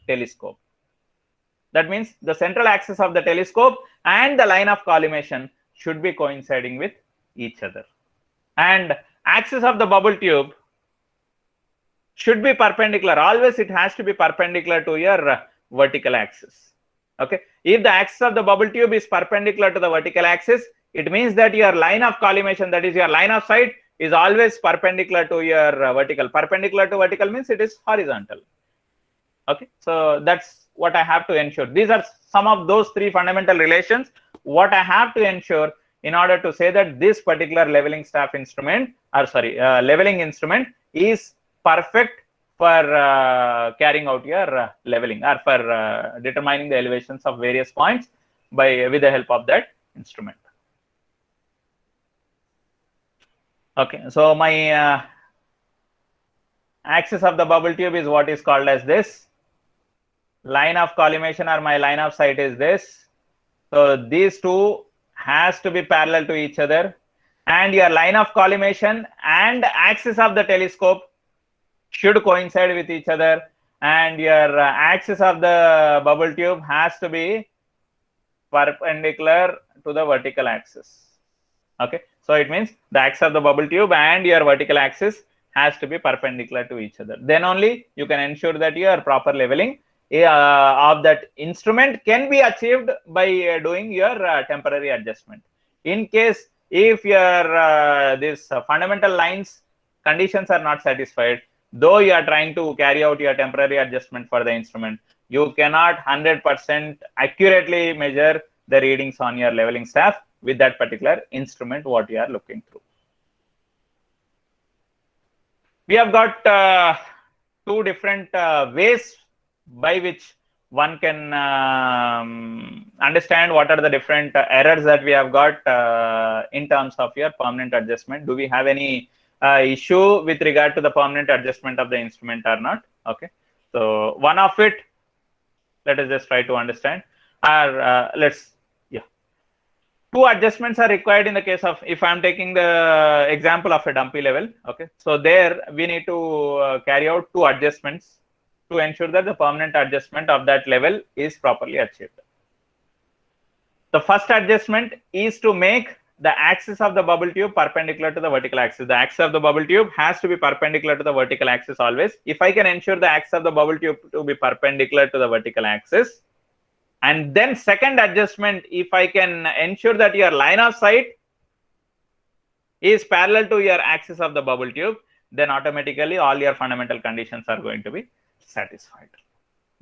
telescope. That means the central axis of the telescope and the line of collimation should be coinciding with each other. And axis of the bubble tube should be perpendicular. Always it has to be perpendicular to your vertical axis. Okay, if the axis of the bubble tube is perpendicular to the vertical axis, it means that your line of collimation, that is your line of sight, is always perpendicular to your vertical. Perpendicular to vertical means it is horizontal. Okay, so that's what I have to ensure. These are some of those three fundamental relations what I have to ensure in order to say that this particular leveling staff instrument, or leveling instrument is perfect for carrying out your leveling, or for determining the elevations of various points with the help of that instrument. Okay, so my axis of the bubble tube is what is called as this. Line of collimation or my line of sight is this. So these two has to be parallel to each other, and your line of collimation and axis of the telescope should coincide with each other, and your axis of the bubble tube has to be perpendicular to the vertical axis. Okay, so it means the axis of the bubble tube and your vertical axis has to be perpendicular to each other. Then only you can ensure that your proper leveling of that instrument can be achieved by doing your temporary adjustment. In case if your these fundamental lines conditions are not satisfied, though you are trying to carry out your temporary adjustment for the instrument, you cannot 100% accurately measure the readings on your leveling staff with that particular instrument what you are looking through. We have got two different ways by which one can understand what are the different errors that we have got in terms of your permanent adjustment. Do we have any issue with regard to the permanent adjustment of the instrument or not? Okay, so one of it, let us just try to understand. Two adjustments are required in the case of, if I am taking the example of a dumpy level. Okay, so there we need to carry out two adjustments to ensure that the permanent adjustment of that level is properly achieved. The first adjustment is to make the axis of the bubble tube perpendicular to the vertical axis. The axis of the bubble tube has to be perpendicular to the vertical axis always. If I can ensure the axis of the bubble tube to be perpendicular to the vertical axis, and then second adjustment, if I can ensure that your line of sight is parallel to your axis of the bubble tube, then automatically all your fundamental conditions are going to be satisfied.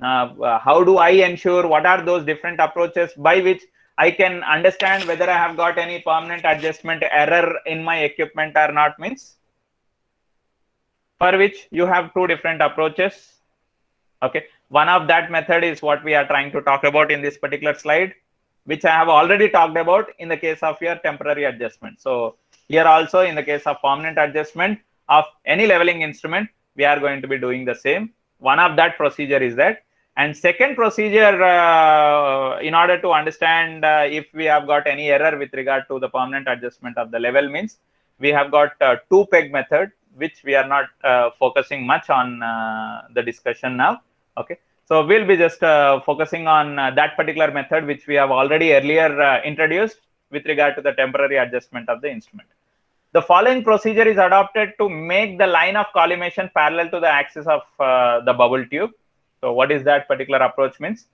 How do I ensure? What are those different approaches by which I can understand whether I have got any permanent adjustment error in my equipment or not? Means, for which you have two different approaches. Okay, one of that method is what we are trying to talk about in this particular slide, which I have already talked about in the case of your temporary adjustment. So here also, in the case of permanent adjustment of any leveling instrument, we are going to be doing the same. One of that procedure is that. And second procedure, in order to understand if we have got any error with regard to the permanent adjustment of the level, means we have got two peg method, which we are not focusing much on the discussion now. Okay, so we'll be just focusing on that particular method, which we have already earlier introduced with regard to the temporary adjustment of the instrument. The following procedure is adopted to make the line of collimation parallel to the axis of the bubble tube. So what is that particular approach? Means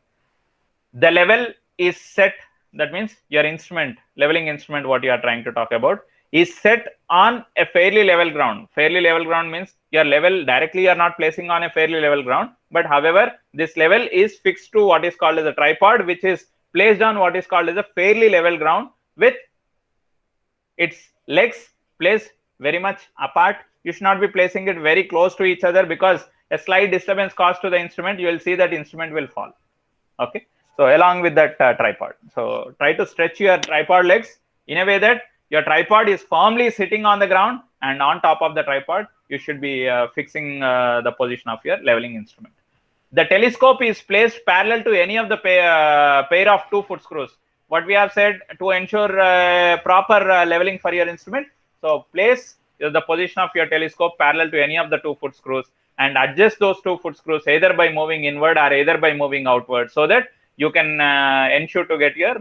the level is set, that means your instrument, leveling instrument, what you are trying to talk about, is set on a fairly level ground. Fairly level ground means your level directly you are not placing on a fairly level ground, but however this level is fixed to what is called as a tripod, which is placed on what is called as a fairly level ground with its legs placed very much apart. You should not be placing it very close to each other, because a slight disturbance caused to the instrument, you will see that instrument will fall. Okay, so along with that tripod, so try to stretch your tripod legs in a way that your tripod is firmly sitting on the ground, and on top of the tripod you should be fixing the position of your leveling instrument. The telescope is placed parallel to any of the pair of 2 foot screws. What we have said to ensure proper leveling for your instrument, so place the position of your telescope parallel to any of the 2 foot screws, and adjust those 2 foot screws either by moving inward or either by moving outward, so that you can ensure to get your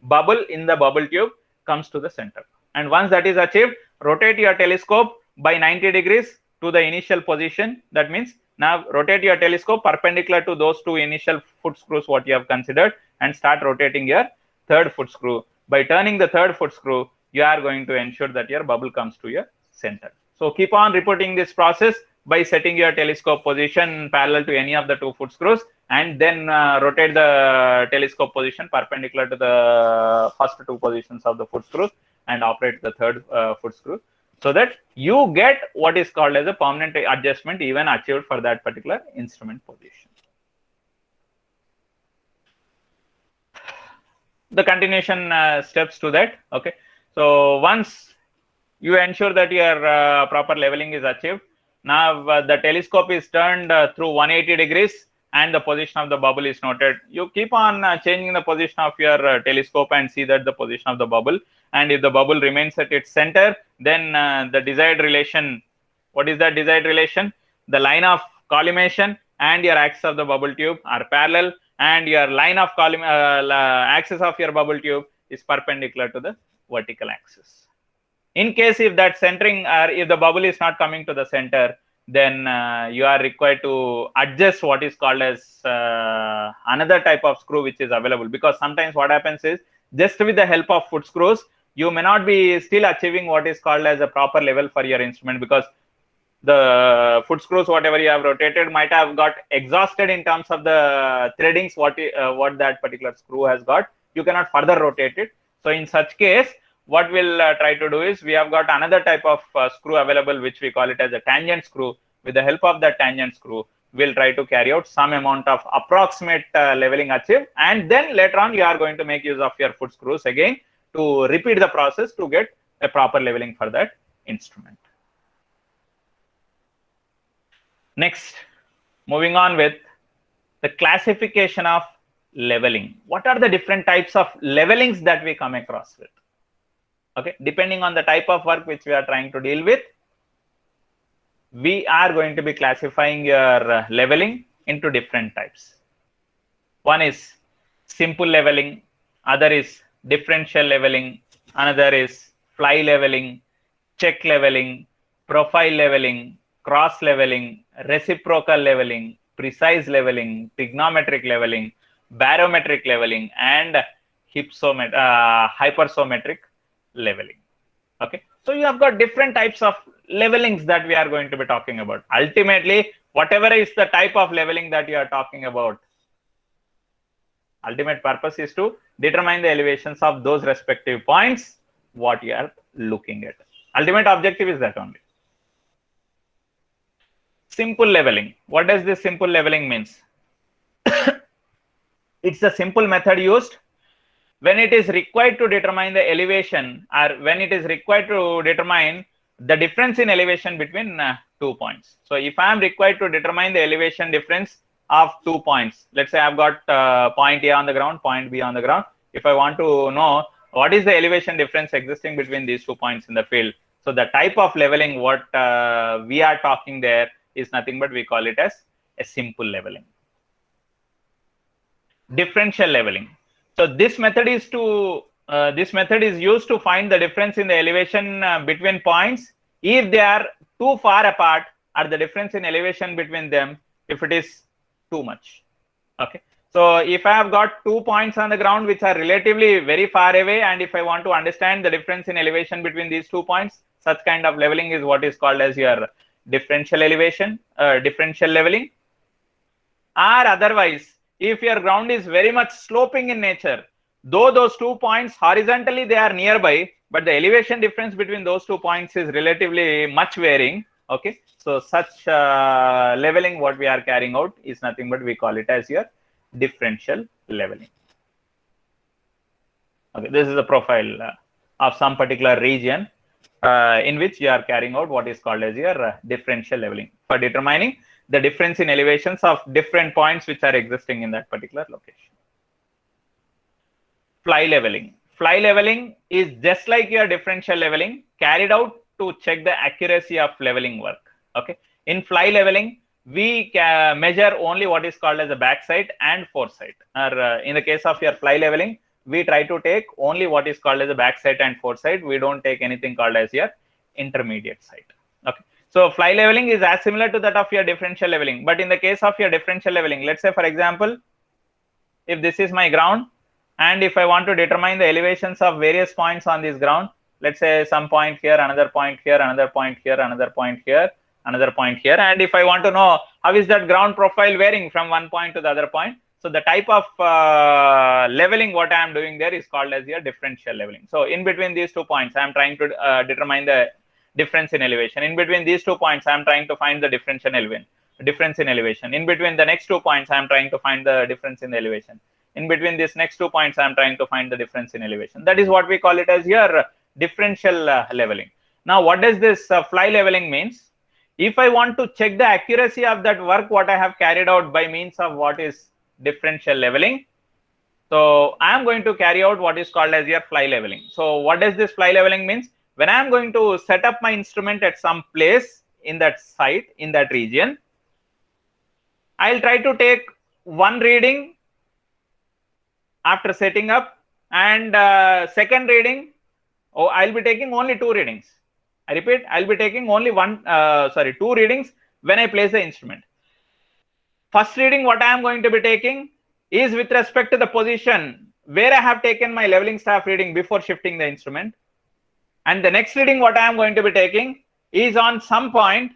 bubble in the bubble tube comes to the center. And once that is achieved, rotate your telescope by 90 degrees to the initial position. That means now rotate your telescope perpendicular to those 2 initial foot screws what you have considered, and start rotating your 3rd foot screw. By turning the 3rd foot screw, you are going to ensure that your bubble comes to your center. So keep on repeating this process by setting your telescope position parallel to any of the 2 foot screws, and then rotate the telescope position perpendicular to the first 2 positions of the foot screws, and operate the 3rd foot screw, so that you get what is called as a permanent adjustment even achieved for that particular instrument position. The continuation steps to that. Okay, so once you ensure that your proper leveling is achieved, now the telescope is turned through 180 degrees, and the position of the bubble is noted. You keep on changing the position of your telescope and see that the position of the bubble, and if the bubble remains at its center, then the desired relation, what is that desired relation? The line of collimation and your axis of the bubble tube are parallel, and your line of axis of your bubble tube is perpendicular to the vertical axis. In case if that centering, or if the bubble is not coming to the center, then you are required to adjust what is called as another type of screw which is available, because sometimes what happens is, just with the help of foot screws, you may not be still achieving what is called as a proper level for your instrument, because the foot screws whatever you have rotated might have got exhausted in terms of the threadings what that particular screw has got. You cannot further rotate it. So in such case, what we'll try to do is, we have got another type of screw available, which we call it as a tangent screw. With the help of that tangent screw, we'll try to carry out some amount of approximate leveling achieved, and then later on you are going to make use of your foot screws again to repeat the process to get a proper leveling for that instrument. Next, moving on with the classification of leveling. What are the different types of levelings that we come across with? Okay, depending on the type of work which we are trying to deal with, we are going to be classifying your leveling into different types. One is simple leveling, other is differential leveling, another is fly leveling, check leveling, profile leveling, cross leveling, reciprocal leveling, precise leveling, trigonometric leveling, barometric leveling, and hypersometric leveling. Okay, so you have got different types of levelings that we are going to be talking about. Ultimately, whatever is the type of leveling that you are talking about, ultimate purpose is to determine the elevations of those respective points what you are looking at. Ultimate objective is that only. Simple leveling. What does this simple leveling means? It's a simple method used when it is required to determine the elevation, or when it is required to determine the difference in elevation between 2 points. So if I am required to determine the elevation difference of 2 points, let's say I've got point A on the ground, point B on the ground. If I want to know what is the elevation difference existing between these 2 points in the field, so the type of leveling what we are talking there is nothing but we call it as a simple leveling. Differential leveling. So this method is used to find the difference in the elevation between points if they are too far apart, or the difference in elevation between them if it is too much. Okay, so if I have got 2 points on the ground which are relatively very far away, and if I want to understand the difference in elevation between these 2 points, such kind of leveling is what is called as your differential elevation, differential leveling. Or otherwise, if your ground is very much sloping in nature, though those 2 points horizontally they are nearby, but the elevation difference between those 2 points is relatively much varying. Okay, so such leveling what we are carrying out is nothing but we call it as your differential leveling. Okay, this is a profile of some particular region in which you are carrying out what is called as your differential leveling for determining the difference in elevations of different points which are existing in that particular location. Fly leveling. Fly leveling is just like your differential leveling carried out to check the accuracy of leveling work. Okay, in fly leveling we can measure only what is called as a backside and foresight. Or in the case of your fly leveling, we try to take only what is called as a backside and foresight. We don't take anything called as your intermediate side. Okay, so fly leveling is as similar to that of your differential leveling, but in the case of your differential leveling, let's say for example, if this is my ground, and if I want to determine the elevations of various points on this ground, let's say some point here, another point here, another point here, another point here, another point here, and if I want to know how is that ground profile varying from one point to the other point, so the type of leveling what I am doing there is called as your differential leveling. So in between these 2 points, I am trying to determine the difference in elevation. In between these 2 points, I am trying to find the difference in elevation. In between the next 2 points, I am trying to find the difference in the elevation. In between these next 2 points, I am trying to find the difference in elevation. That is what we call it as your differential leveling. Now, what does this fly leveling means? If I want to check the accuracy of that work what I have carried out by means of what is differential leveling, so I am going to carry out what is called as your fly leveling. So what does this fly leveling means? When I am going to set up my instrument at some place in that site, in that region, I'll try to take one reading after setting up, and second reading, I'll be taking only 2 readings. I repeat, I'll be taking only 2 readings when I place the instrument. First reading what I am going to be taking is with respect to the position where I have taken my leveling staff reading before shifting the instrument. And the next reading what I am going to be taking is on some point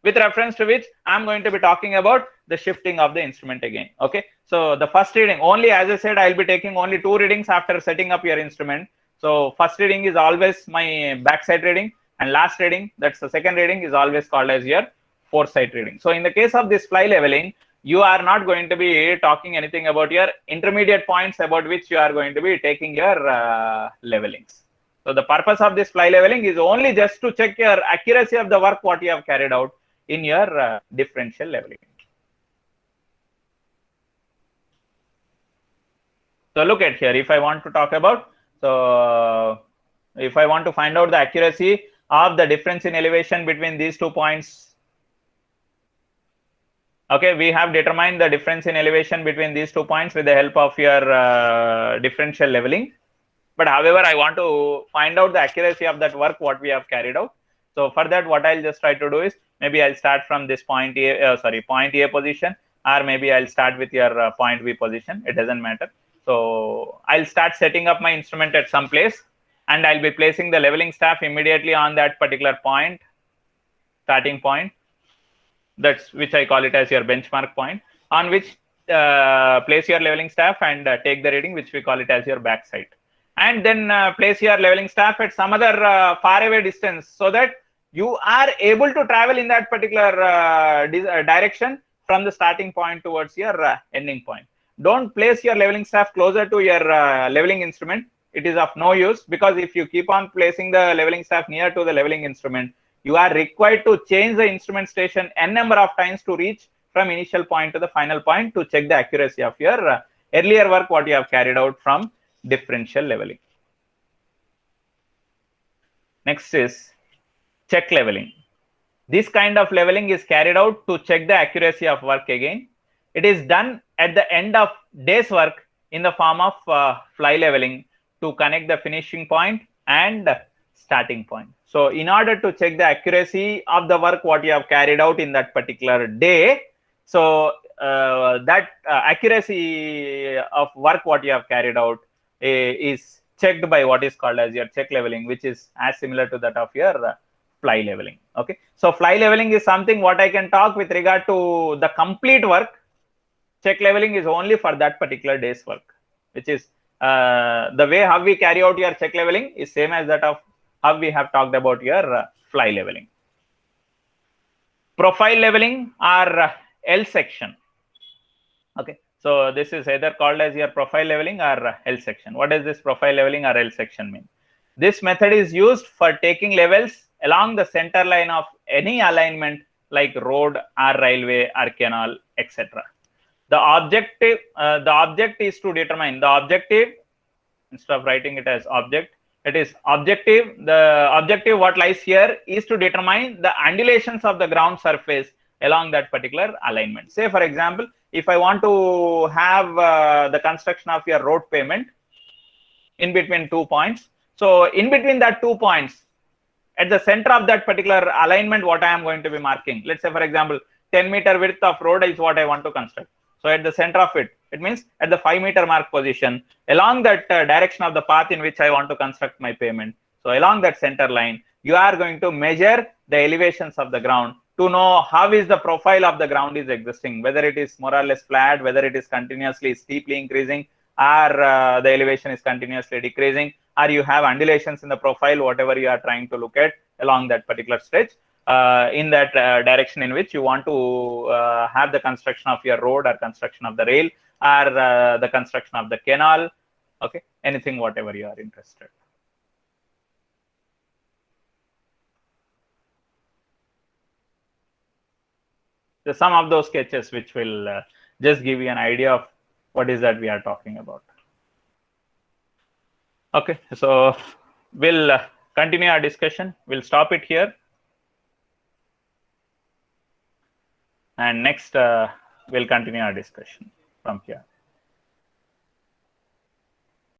with reference to which I am going to be talking about the shifting of the instrument again. Okay, so the first reading only, as I said, I'll be taking only 2 readings after setting up your instrument. So first reading is always my backside reading, and last reading, that's the second reading, is always called as your foresight reading. So in the case of this fly leveling, you are not going to be talking anything about your intermediate points about which you are going to be taking your levelings. So the purpose of this fly leveling is only just to check your accuracy of the work what you have carried out in your differential leveling. So look at here, if I want to talk about, so if I want to find out the accuracy of the difference in elevation between these 2 points, Okay, we have determined the difference in elevation between these 2 points with the help of your differential leveling. But however, I want to find out the accuracy of that work what we have carried out. So for that, what I'll just try to do is maybe I'll start from this point A, point A position, or maybe I'll start with your point B position. It doesn't matter. So I'll start setting up my instrument at some place, and I'll be placing the leveling staff immediately on that particular point, starting point. That's which I call it as your benchmark point, on which place your leveling staff and take the reading, which we call it as your backside. And then place your leveling staff at some other far away distance, so that you are able to travel in that particular direction from the starting point towards your ending point. Don't place your leveling staff closer to your leveling instrument. It is of no use, because if you keep on placing the leveling staff near to the leveling instrument, you are required to change the instrument station n number of times to reach from initial point to the final point to check the accuracy of your earlier work what you have carried out from differential leveling. Next is check leveling. This kind of leveling is carried out to check the accuracy of work again. It is done at the end of day's work in the form of fly leveling to connect the finishing point and starting point. So in order to check the accuracy of the work what you have carried out in that particular day, so that accuracy of work what you have carried out is checked by what is called as your check leveling, which is as similar to that of your fly leveling. Okay, so fly leveling is something what I can talk with regard to the complete work. Check leveling is only for that particular day's work, which is the way how we carry out your check leveling is same as that of how we have talked about your fly leveling. Profile leveling or L section. Okay, so this is either called as your profile leveling or L section. What does this profile leveling or L section mean? This method is used for taking levels along the center line of any alignment like road or railway or canal, etc. The objective is to determine the objective. Instead of writing it as object, it is objective. The objective what lies here is to determine the undulations of the ground surface along that particular alignment. Say for example, if I want to have the construction of your road pavement in between 2 points, so in between that 2 points, at the center of that particular alignment, what I am going to be marking, let's say for example 10-meter width of road is what I want to construct. So at the center of it, it means at the 5-meter mark position, along that direction of the path in which I want to construct my pavement. So along that center line, you are going to measure the elevations of the ground to know how is the profile of the ground is existing, whether it is more or less flat, whether it is continuously steeply increasing, or the elevation is continuously decreasing, or you have undulations in the profile, whatever you are trying to look at along that particular stretch. In that direction in which you want to have the construction of your road or construction of the rail or the construction of the canal. Okay, anything whatever you are interested. So some of those sketches which will just give you an idea of what is that we are talking about. Okay, so we'll continue our discussion. We'll stop it here. And next, we'll continue our discussion from here.